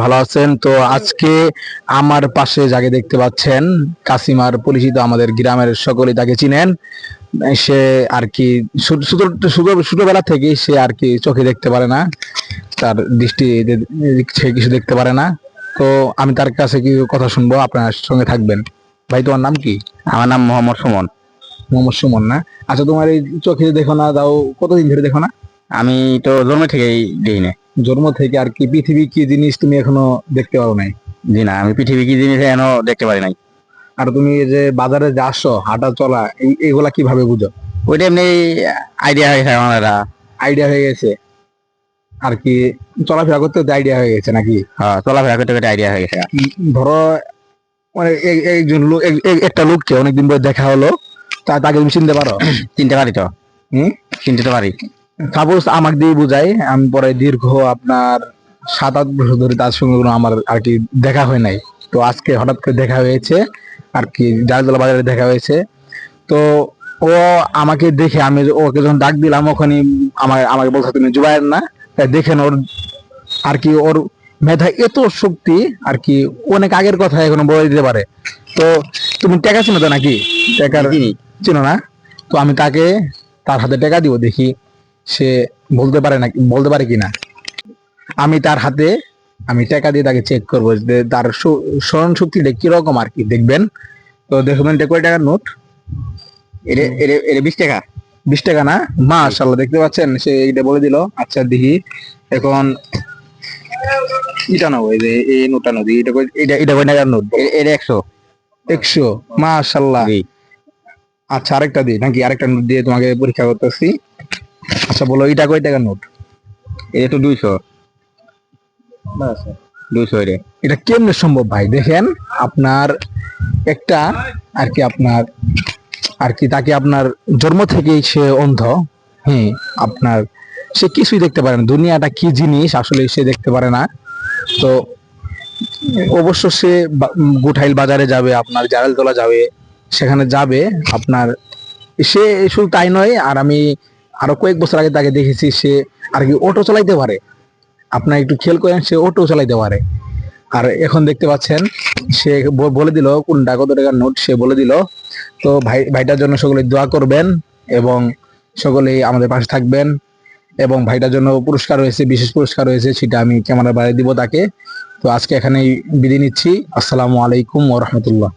ভালো আছেন তো? আজকে আমার পাশে যাকে দেখতে পাচ্ছেন, কাসিমার পরিচিত, আমাদের গ্রামের সকলেই তাকে চিনেন। সে আর কি ছোটবেলা থেকেই সে আর কি চোখে দেখতে পারে না, তার দৃষ্টি সে কিছু দেখতে পারে না। তো আমি তার কাছে কি কথা শুনবো, আপনার সঙ্গে থাকবেন। ভাই, তোমার নাম কি? আমার নাম মোহাম্মদ সুমন। মোহাম্মদ সুমন না? আচ্ছা, তোমার এই চোখে দেখো না, তাও কতদিন ধরে দেখো না? আমি তো জন্ম থেকেই দেখি না। জন্ম থেকে আর কি? পৃথিবী কি জিনিস তুমি এখনো দেখতে পারো নাই? জি না, আমি পৃথিবী কি জিনিস এখনো দেখতে পারি নাই। আর তুমি এই যে বাজারে যে আসো, হাঁটা চলা, এইগুলা কিভাবে বুঝো? ওইটা এমনি আইডিয়া হয়ে গেছে আমার একটা। আইডিয়া হয়ে গেছে আর কি? চলাফেরা করতে করতে আইডিয়া হয়ে গেছে নাকি? হ্যাঁ, চলাফেরা করতে করতে আইডিয়া হয়ে গেছে। ধরো মানে একজন লোক, একটা লোককে অনেকদিন পরে দেখা হলো, তাকে তুমি চিনতে পারো? চিনতে পারি তো। হম। চিনতে তো পারি। সাপোজ আমাকে দিয়ে বুঝাই, আমি পরে দীর্ঘ আপনার 7-8 বছর ধরে তার সঙ্গে কোনো আমার আর কি দেখা হয় নাই। তো আজকে হঠাৎ করে দেখা হয়েছে আর কি, জালতলা বাজারে দেখা হয়েছে। তো ও আমাকে দেখে, আমি ওকে যখন ডাক দিলাম, ওখানে আমাকে বলছে তুমি জুবায়ের না? তাই দেখেন ওর আর কি, ওর মেধা এত শক্তি আর কি, অনেক আগের কথা এখনো বলে দিতে পারে। তো তুমি টাকা চিনো তো নাকি? টাকার চিনো না? তো আমি তার হাতে টাকা দিব, দেখি সে বলতে পারে নাকি, বলতে পারে কিনা। আমি তার হাতে আমি টাকা দিয়ে তাকে চেক করবো যে তার স্মরণ শক্তিটা কিরকম আর কি, দেখবেন। তো দেখবেন এটা কয় টাকার নোট? এটা 20 টাকা। 20 টাকা না? মাশাআল্লাহ, দেখতে পাচ্ছেন সে এটা বলে দিল। আচ্ছা দেখি এখন এটা নাও, এই যে এই নোটটা নাও, দেখি এটা কয় টাকার নোট? এটা 100। 100? মাশাআল্লাহ। আচ্ছা, আরেকটা দিই নাকি? আরেকটা নোট দিয়ে তোমাকে পরীক্ষা করতেছি। আচ্ছা বলো, এটা কয় টাকার নোট? এটা তো 200। 200 এটা। এটা কেমনে সম্ভব ভাই? দেখেন আপনার একটা আর কি, আপনার আর কি, তাকে আপনার জন্ম থেকেই সে অন্ধ। হ্যাঁ, আপনার সে কিছুই দেখতে পারে না, দুনিয়াটা কি জিনিস আসলে সে দেখতে পারে না। তো অবশ্য সে গুঠাইল বাজারে যাবে, আপনার জালালতলা যাবে, সেখানে যাবে আপনার। সে শুধু তাই নয়, আর আমি আরো কয়েক বছর আগে তাকে দেখেছি, সে আর কি অটো চালাইতে পারে। আপনার একটু খেয়াল করেন, সে অটো চালাইতে পারে। আর এখন দেখতে পাচ্ছেন সে বলে দিল কোনটা কত টাকার নোট, সে বলে দিল। তো ভাইটার জন্য সকলে দোয়া করবেন এবং সকলেই আমাদের পাশে থাকবেন। এবং ভাইটার জন্য পুরস্কার রয়েছে, বিশেষ পুরস্কার রয়েছে, সেটা আমি ক্যামেরার বাইরে দিব তাকে। তো আজকে এখানেই বিদায় নিচ্ছি। আসসালামু আলাইকুম ওয়া রাহমাতুল্লাহ।